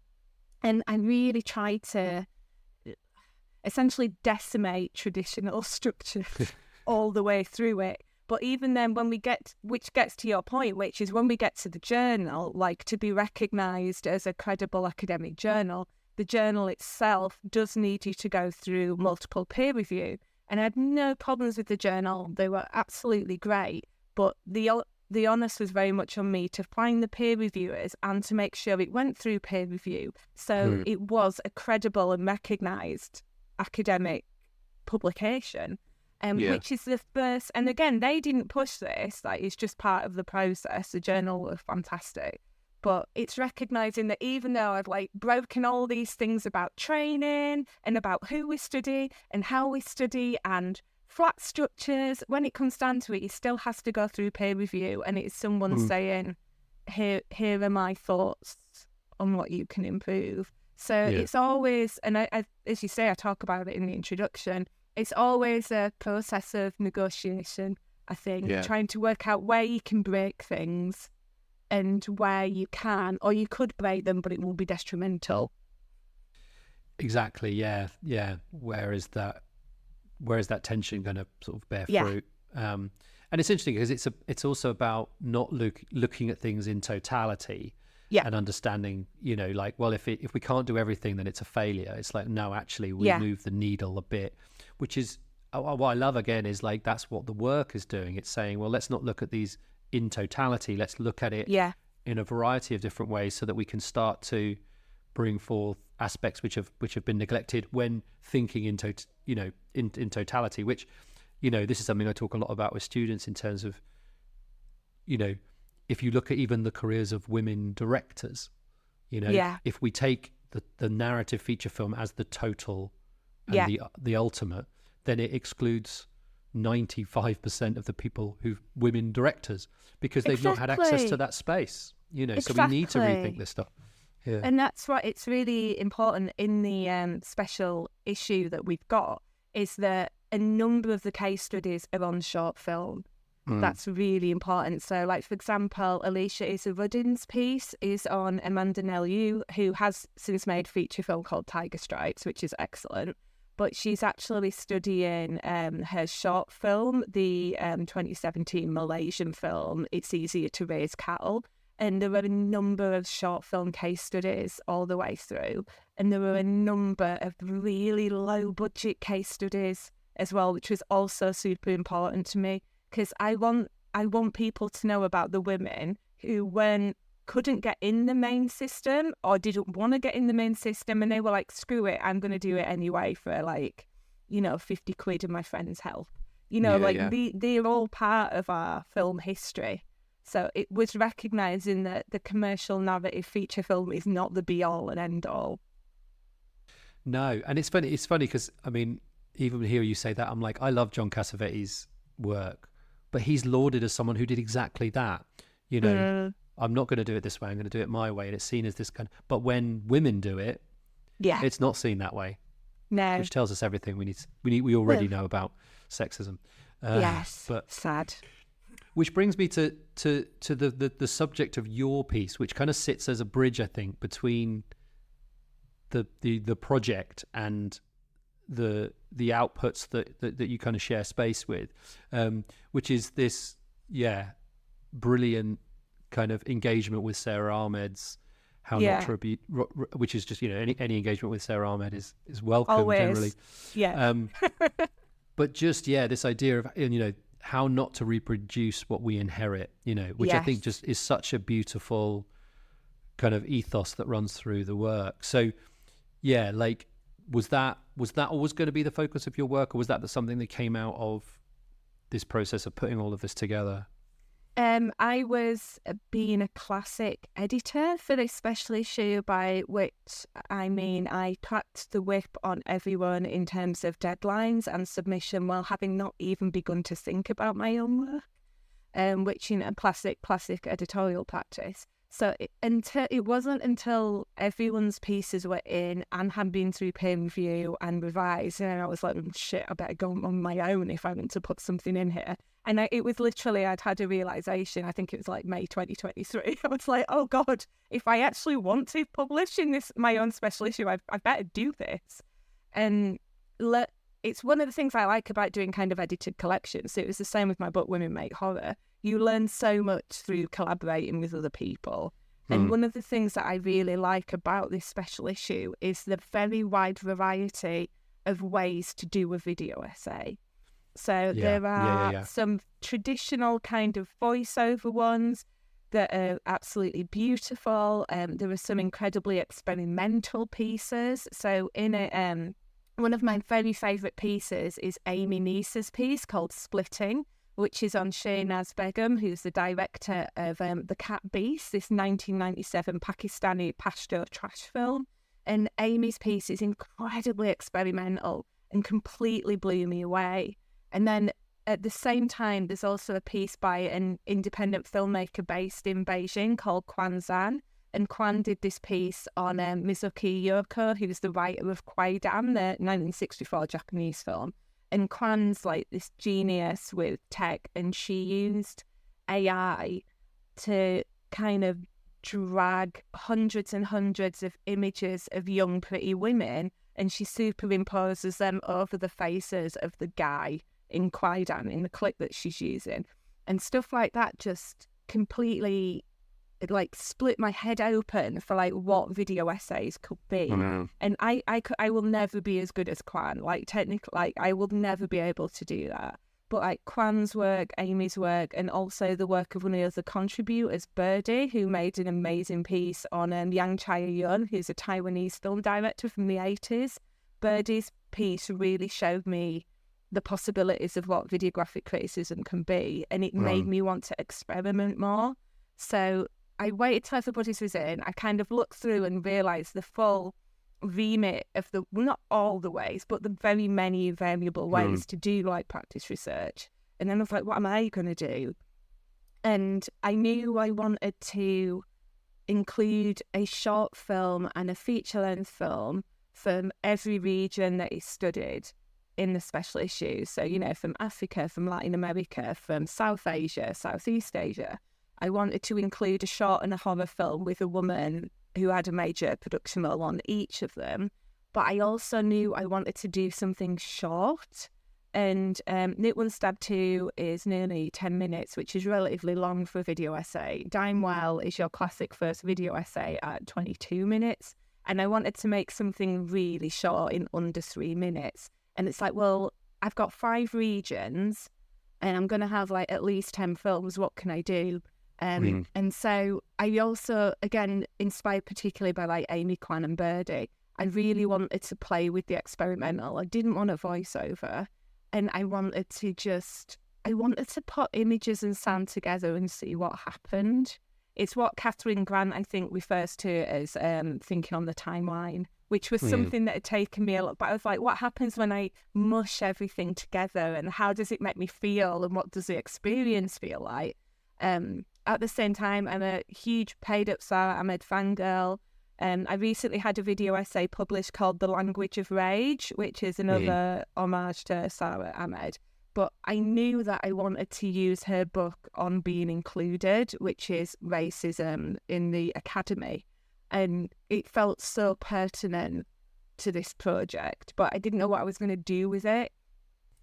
And I really tried to essentially decimate traditional structure all the way through it. But even then, when we get, which gets to your point, which is when we get to the journal, like to be recognised as a credible academic journal, the journal itself does need you to go through multiple peer review. And I had no problems with the journal. They were absolutely great. But the onus was very much on me to find the peer reviewers and to make sure it went through peer review. So it was a credible and recognised academic publication, which is the first. And again, they didn't push this. Like, it's just part of the process. The journal was fantastic. But it's recognising that even though I've like broken all these things about training and about who we study and how we study and flat structures, when it comes down to it, it still has to go through peer review, and it's someone saying, here are my thoughts on what you can improve. So it's always, and I, as you say, I talk about it in the introduction, it's always a process of negotiation, I think, trying to work out where you can break things and where you can, or you could break them, but it will be detrimental. Exactly, yeah. Where is that tension going to sort of bear fruit? And it's interesting because it's also about not looking at things in totality and understanding, you know, like, well, if we can't do everything, then it's a failure. It's like, no, actually, we move the needle a bit, which is what I love, again, is like, that's what the work is doing. It's saying, well, let's not look at these in totality. Let's look at it in a variety of different ways so that we can start to bring forth aspects which have been neglected when thinking in totality, which, you know, this is something I talk a lot about with students in terms of, you know, if you look at even the careers of women directors, you know, if we take the narrative feature film as the total and the ultimate, then it excludes 95% of the people women directors, because they've not had access to that space, you know. So we need to rethink this stuff. Yeah. And that's what it's really important in the special issue that we've got, is that a number of the case studies are on short film. That's really important. So, like, for example, Alicia Issa-Ruddin's piece is on Amanda Nell-Yu, who has since made a feature film called Tiger Stripes, which is excellent. But she's actually studying her short film, the 2017 Malaysian film, It's Easier to Raise Cattle. And there were a number of short film case studies all the way through. And there were a number of really low budget case studies as well, which was also super important to me, because I want people to know about the women who couldn't get in the main system or didn't want to get in the main system, and they were like, screw it, I'm going to do it anyway for, like, you know, 50 quid and my friend's help. You know, they're all part of our film history. So it was recognising that the commercial narrative feature film is not the be-all and end-all. No, and it's funny because, I mean, even here you say that, I'm like, I love John Cassavetes' work, but he's lauded as someone who did exactly that, you know. I'm not going to do it this way, I'm going to do it my way, and it's seen as this kind of, but when women do it, it's not seen that way. No. Which tells us everything we already know about sexism. Yes, but sad. Which brings me to the subject of your piece, which kind of sits as a bridge, I think, between the project and the outputs that you kind of share space with, which is this brilliant kind of engagement with Sara Ahmed's How Not to Repeat, which is just, any engagement with Sara Ahmed is welcome. Always. Generally. But just this idea of how not to reproduce what we inherit, which I think just is such a beautiful kind of ethos that runs through the work. So was that always going to be the focus of your work, or was that something that came out of this process of putting all of this together? I was being a classic editor for this special issue, by which I mean I cracked the whip on everyone in terms of deadlines and submission while having not even begun to think about my own work, which classic editorial practice. So it wasn't until everyone's pieces were in and had been through peer review and revised, and I was like, shit, I better go on my own if I want to put something in here. And it was literally, I'd had a realisation, I think it was like May 2023. I was like, oh God, if I actually want to publish in my own special issue, I better do this. And it's one of the things I like about doing kind of edited collections. So it was the same with my book, Women Make Horror. You learn so much through collaborating with other people. And one of the things that I really like about this special issue is the very wide variety of ways to do a video essay. So there are some traditional kind of voiceover ones that are absolutely beautiful. There are some incredibly experimental pieces. So in it, one of my very favourite pieces is Amy Neesa's piece called Splitting, which is on Shahnaz Begum, who's the director of The Cat Beast, this 1997 Pakistani Pashto trash film. And Amy's piece is incredibly experimental and completely blew me away. And then at the same time, there's also a piece by an independent filmmaker based in Beijing called Quan Zan. And Quan did this piece on Mizuki Yoko, who was the writer of Kwaidan, the 1964 Japanese film. And Quan's like this genius with tech, and she used AI to kind of drag hundreds and hundreds of images of young, pretty women, and she superimposes them over the faces of the guy in Kwaidan, in the clip that she's using. And stuff like that just completely split my head open for what video essays could be. And I will never be as good as Quan. Technically, I will never be able to do that. But Quan's work, Amy's work, and also the work of one of the other contributors, Birdie, who made an amazing piece on Yang Chia-yun, who's a Taiwanese film director from the 80s. Birdie's piece really showed me the possibilities of what videographic criticism can be, and it made me want to experiment more. So I waited till everybody's was in. I kind of looked through and realised the full remit of not all the ways, but the very many variable ways to do practice research. And then I was like, what am I going to do? And I knew I wanted to include a short film and a feature-length film from every region that is studied in the special issues. So, from Africa, from Latin America, from South Asia, Southeast Asia. I wanted to include a short and a horror film with a woman who had a major production role on each of them. But I also knew I wanted to do something short. And Knit One Stab 2 is nearly 10 minutes, which is relatively long for a video essay. Dime Well is your classic first video essay at 22 minutes. And I wanted to make something really short in under 3 minutes. And it's well, I've got 5 regions and I'm going to have at least 10 films. What can I do? And so I also, again, inspired particularly by Amy, Quan and Birdie, I really wanted to play with the experimental. I didn't want a voiceover, and I wanted to put images and sound together and see what happened. It's what Catherine Grant, I think, refers to as thinking on the timeline, which was something that had taken me a lot. But I was like, what happens when I mush everything together, and how does it make me feel, and what does the experience feel like? at the same time, I'm a huge paid-up Sara Ahmed fangirl. I recently had a video essay published called The Language of Rage, which is another homage to Sara Ahmed. But I knew that I wanted to use her book on being included, which is racism in the academy. And it felt so pertinent to this project, but I didn't know what I was going to do with it.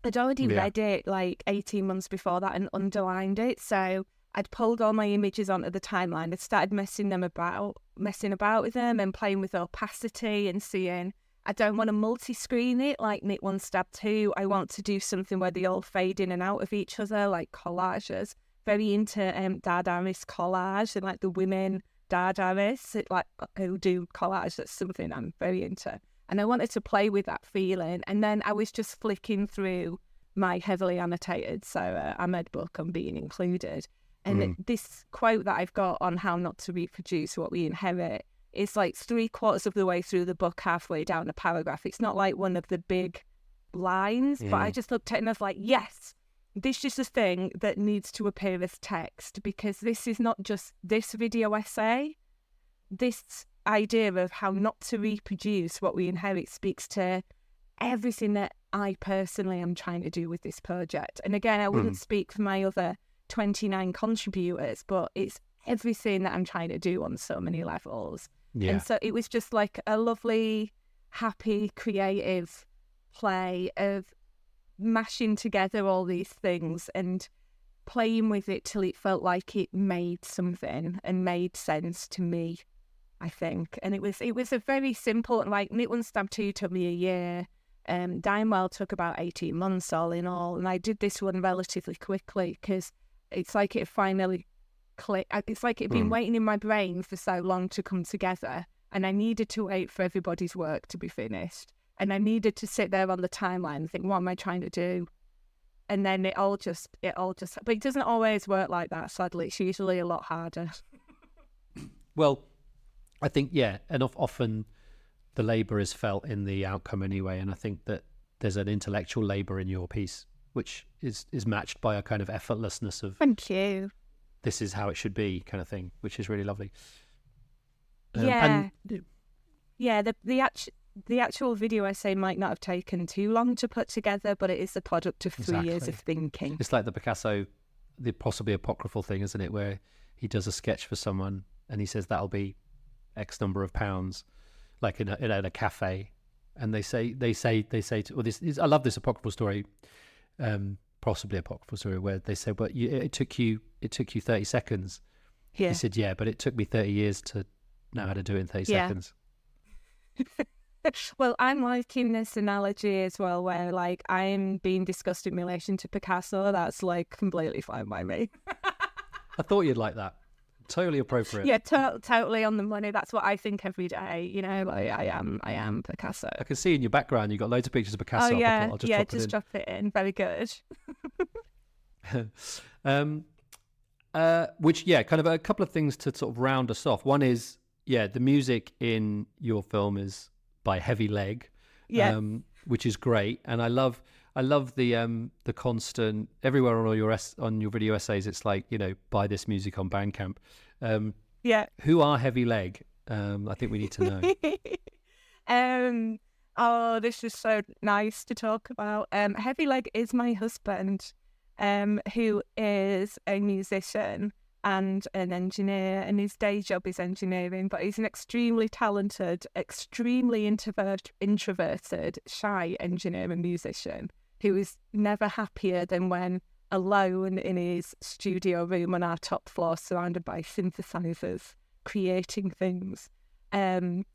I'd already read it like 18 months before that and underlined it. So I'd pulled all my images onto the timeline. I'd started messing about with them and playing with opacity and seeing, I don't want to multi-screen it like Knit One Stab Two. I want to do something where they all fade in and out of each other, like collages. Very into Dadaist collage and like the women Dadaists, who do collage. That's something I'm very into. And I wanted to play with that feeling. And then I was just flicking through my heavily annotated Sara Ahmed book on being included. And this quote that I've got on how not to reproduce what we inherit is like 3/4 of the way through the book, halfway down a paragraph. It's not like one of the big lines, but I just looked at it and I was like, yes, this is a thing that needs to appear as text, because this is not just this video essay. This idea of how not to reproduce what we inherit speaks to everything that I personally am trying to do with this project. And again, I wouldn't speak for my other 29 contributors, but it's everything that I'm trying to do on so many levels. And so it was just like a lovely, happy, creative play of mashing together all these things and playing with it till it felt like it made something and made sense to me, I think. And it was a very simple, like Knit One Stab Two took me a year. Dimewell took about 18 months all in all. And I did this one relatively quickly because it's like it finally clicked. It's like it'd been waiting in my brain for so long to come together. And I needed to wait for everybody's work to be finished. And I needed to sit there on the timeline and think, what am I trying to do? And then it all just, but it doesn't always work like that, sadly. It's usually a lot harder. Well, I think, and often the labour is felt in the outcome anyway. And I think that there's an intellectual labour in your piece, which is matched by a kind of effortlessness of, thank you, this is how it should be kind of thing, which is really lovely. The actual video essay might not have taken too long to put together, but it is the product of 3 years of thinking. It's like the Picasso, the possibly apocryphal thing, isn't it, where he does a sketch for someone and he says that'll be X number of pounds, like in a cafe, and they say to, well, this is, I love this apocryphal story, possibly apocryphal story, where they say, but it took you 30 seconds. Yeah. He said, yeah, but it took me 30 years to know how to do it in 30 seconds. Well, I'm liking this analogy as well, where like I'm being discussed in relation to Picasso. That's like completely fine by me. I thought you'd like that. Totally appropriate. Yeah, totally on the money. That's what I think every day. You know, like I am Picasso. I can see in your background you've got loads of pictures of Picasso. Oh yeah, I'll just drop it in. Very good. Which kind of a couple of things to sort of round us off. One is the music in your film is by Heavy Leg, which is great, and I love the constant everywhere on all on your video essays. It's like, you know, buy this music on Bandcamp. Who are Heavy Leg? I think we need to know. Oh, this is so nice to talk about. Heavy Leg is my husband, who is a musician and an engineer, and his day job is engineering, but he's an extremely talented, extremely introverted, shy engineer and musician who is never happier than when alone in his studio room on our top floor, surrounded by synthesizers, creating things. And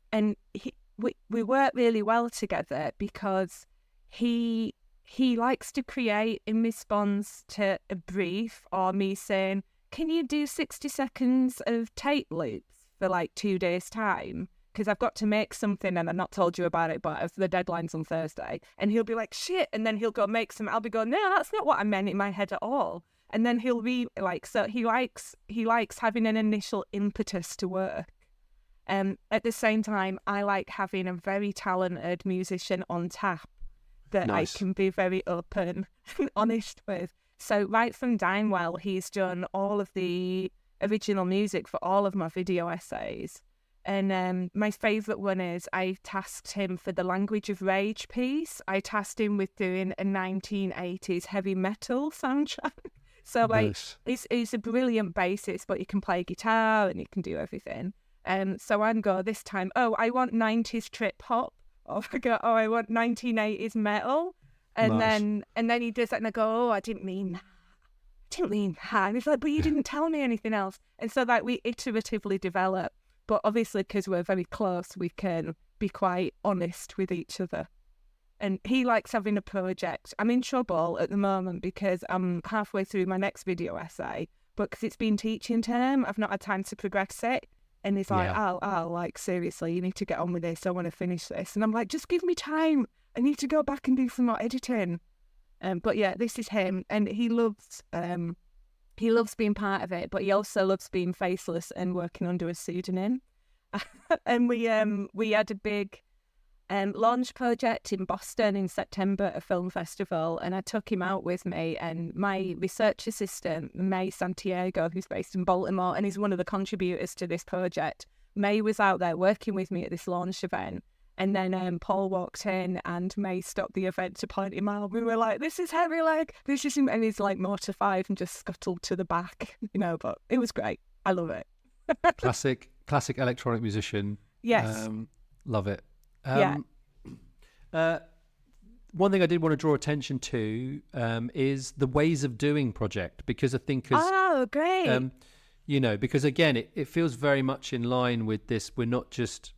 we work really well together because he likes to create in response to a brief or me saying, can you do 60 seconds of tape loops for like 2 days' time? Because I've got to make something and I've not told you about it, but the deadline's on Thursday. And he'll be like, shit. And then he'll go make some. I'll be going, no, that's not what I meant in my head at all. And then he'll so he likes having an initial impetus to work. At the same time, I like having a very talented musician on tap that nice. I can be very open and honest with. So right from Dimewell, he's done all of the original music for all of my video essays. And my favourite one is I tasked him for the Language of Rage piece. I tasked him with doing a 1980s heavy metal soundtrack. So like, it's a brilliant bassist, but you can play guitar and you can do everything. So I'd go this time, I want 90s trip hop. Or I go, I want 1980s metal. And then he does that and I go, I didn't mean that. And he's like, but you didn't tell me anything else. And so like we iteratively develop. But obviously, because we're very close, we can be quite honest with each other. And he likes having a project. I'm in trouble at the moment because I'm halfway through my next video essay, but because it's been teaching term, I've not had time to progress it. And he's like, like, seriously, you need to get on with this. I want to finish this. And I'm like, just give me time. I need to go back and do some more editing. But yeah, this is him. And he loves being part of it, but he also loves being faceless and working under a pseudonym. And we had a big launch project in Boston in September at a film festival, and I took him out with me, and my research assistant, May Santiago, who's based in Baltimore and is one of the contributors to this project. May was out there working with me at this launch event, and then Paul walked in and May stopped the event to point him out. We were like, this is heavy, like, this is him, and he's like mortified and just scuttled to the back, but it was great. I love it. Classic electronic musician. Yes. Love it. Yeah. One thing I did want to draw attention to is the Ways of Doing project, because I think great. Because again, it feels very much in line with this. We're not just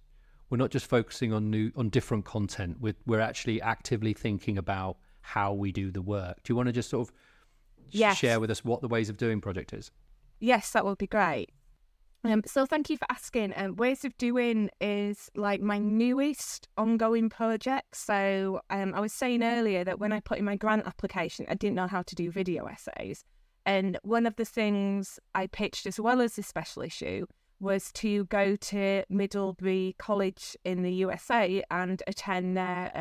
focusing on different content. We're actually actively thinking about how we do the work. Do you want to just sort of share with us what the Ways of Doing project is? Yes, that would be great. So thank you for asking. Ways of Doing is like my newest ongoing project. So I was saying earlier that when I put in my grant application, I didn't know how to do video essays. And one of the things I pitched, as well as the special issue, was to go to Middlebury College in the USA and attend their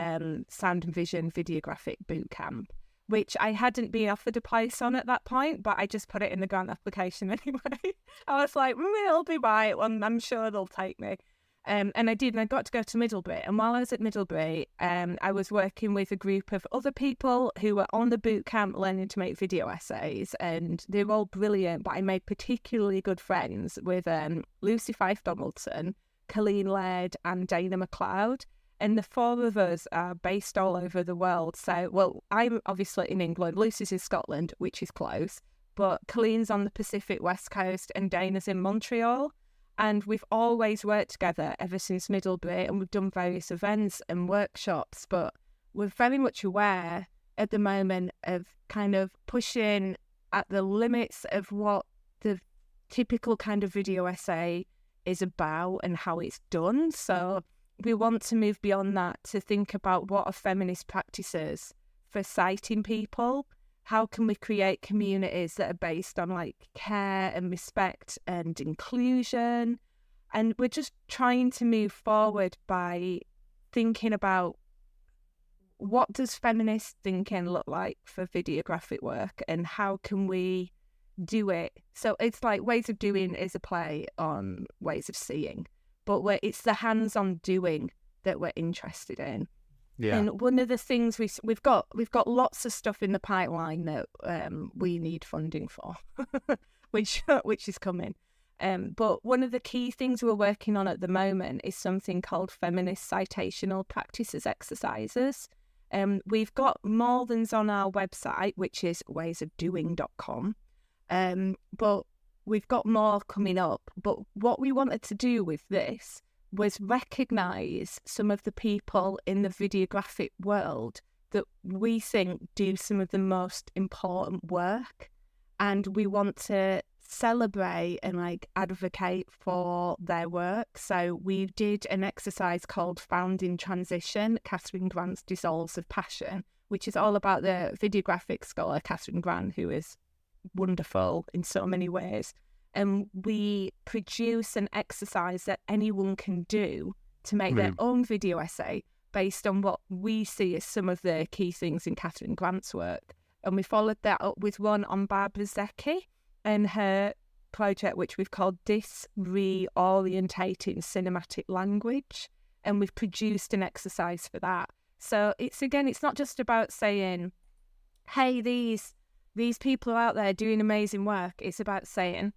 sound and vision videographic boot camp, which I hadn't been offered a place on at that point, but I just put it in the grant application anyway. I was like, it'll be right, I'm sure they'll take me. And I did, and I got to go to Middlebury. And while I was at Middlebury, I was working with a group of other people who were on the boot camp learning to make video essays, and they were all brilliant, but I made particularly good friends with Lucy Fife Donaldson, Colleen Laird, and Dana McLeod. And the four of us are based all over the world. So, I'm obviously in England, Lucy's in Scotland, which is close, but Colleen's on the Pacific West Coast and Dana's in Montreal. And we've always worked together ever since Middlebury, and we've done various events and workshops, but we're very much aware at the moment of kind of pushing at the limits of what the typical kind of video essay is about and how it's done. So we want to move beyond that to think about what are feminist practices for sighting people. How can we create communities that are based on like care and respect and inclusion? And we're just trying to move forward by thinking about what does feminist thinking look like for videographic work and how can we do it? So it's like Ways of Doing is a play on ways of seeing, but it's the hands-on doing that we're interested in. Yeah. And one of the things we've got lots of stuff in the pipeline that we need funding for, which is coming. But one of the key things we're working on at the moment is something called feminist citational practices exercises. We've got more than's on our website, which is waysofdoing.com. But we've got more coming up. But what we wanted to do with this was recognise some of the people in the videographic world that we think do some of the most important work, and we want to celebrate and like advocate for their work. So we did an exercise called Found in Transition, Catherine Grant's Dissolves of Passion, which is all about the videographic scholar Catherine Grant, who is wonderful in so many ways. And we produce an exercise that anyone can do to make their own video essay based on what we see as some of the key things in Catherine Grant's work. And we followed that up with one on Barbara Zecchi and her project which we've called Disreorientating Cinematic Language, and we've produced an exercise for that. So it's not just about saying, hey, these people are out there doing amazing work. It's about saying,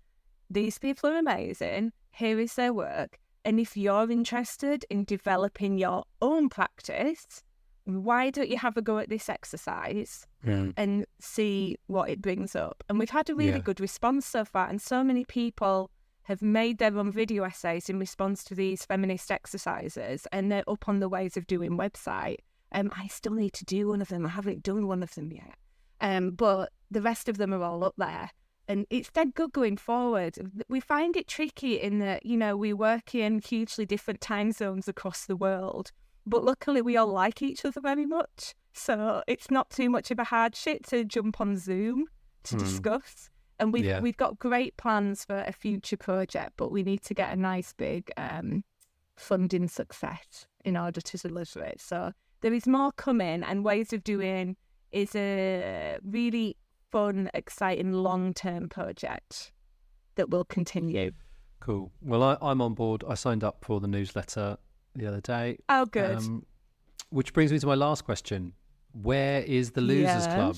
these people are amazing, here is their work, and if you're interested in developing your own practice, why don't you have a go at this exercise and see what it brings up? And we've had a really good response so far, and so many people have made their own video essays in response to these feminist exercises, and they're up on the Ways of Doing website. I still need to do one of them. I haven't done one of them yet. But the rest of them are all up there. And it's dead good going forward. We find it tricky in that, we work in hugely different time zones across the world. But luckily, we all like each other very much. So it's not too much of a hardship to jump on Zoom to discuss. And we've got great plans for a future project, but we need to get a nice big funding success in order to deliver it. So there is more coming, and Ways of Doing is a really fun, exciting, long-term project that will continue. Cool. Well, I'm on board. I signed up for the newsletter the other day. Oh, good. Which brings me to my last question. Where is the Losers Club?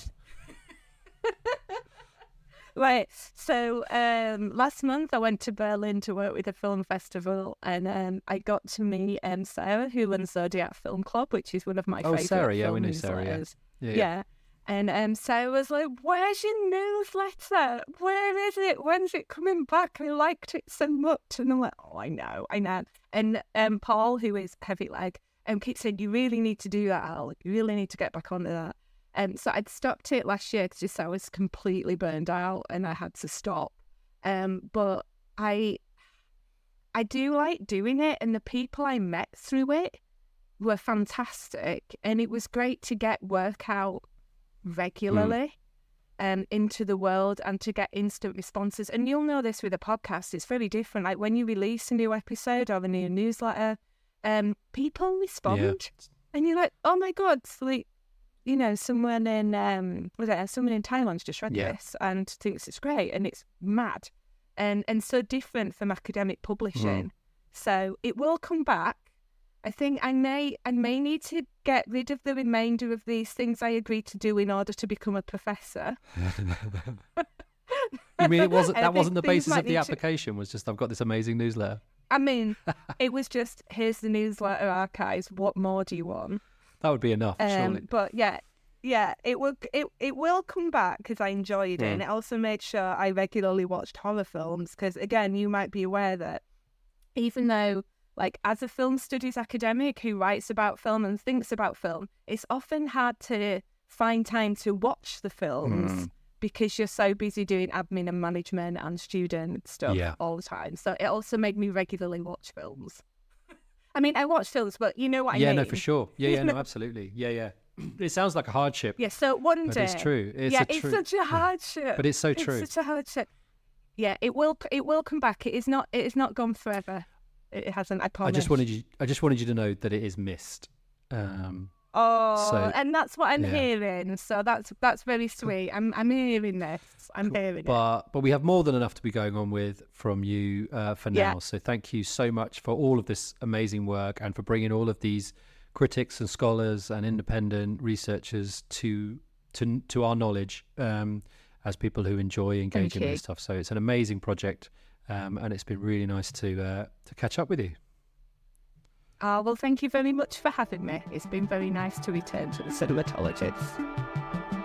Right. So last month I went to Berlin to work with a film festival, and I got to meet Sara, who runs Zodiac Film Club, which is one of my favourite Sarah, yeah, film we know newsletters. Sarah, yeah. And Sara was like, "Where's your newsletter? Where is it? When's it coming back? I liked it so much." And I'm like, "Oh, I know." And Paul, who is Heavy Leg, keeps saying, "You really need to do that, Al. You really need to get back onto that." So I'd stopped it last year because just I was completely burned out and I had to stop. But I do like doing it, and the people I met through it were fantastic, and it was great to get work out regularly into the world and to get instant responses. And you'll know this with a podcast, it's very different. Like when you release a new episode or a new newsletter, people respond and you're like, oh my god, like, someone in Thailand's just read this and thinks it's great, and it's mad and so different from academic publishing. So it will come back. I think I may need to get rid of the remainder of these things I agreed to do in order to become a professor. You mean that wasn't the basis of the application? Was just, I've got this amazing newsletter. I mean, it was just, here's the newsletter archives. What more do you want? That would be enough, surely. But yeah, it will come back because I enjoyed it, and it also made sure I regularly watched horror films. Because again, you might be aware that even though, like, as a film studies academic who writes about film and thinks about film, it's often hard to find time to watch the films because you're so busy doing admin and management and student stuff all the time. So it also made me regularly watch films. I mean, I watch films, but you know what I mean. Yeah, no, for sure. Yeah, no, absolutely. Yeah. It sounds like a hardship. Yeah, so one day. But it's true. It's such a hardship. But it's so true. It's such a hardship. Yeah, it will come back. It is not gone forever. It hasn't, I promise. I just wanted you to know that it is missed. And that's what I'm hearing. So that's very sweet. I'm hearing this. I'm hearing it. But we have more than enough to be going on with from you for now. Yeah. So thank you so much for all of this amazing work and for bringing all of these critics and scholars and independent researchers to our knowledge as people who enjoy engaging with this stuff. So it's an amazing project. And it's been really nice to catch up with you. Well, thank you very much for having me. It's been very nice to return to the cinematologist.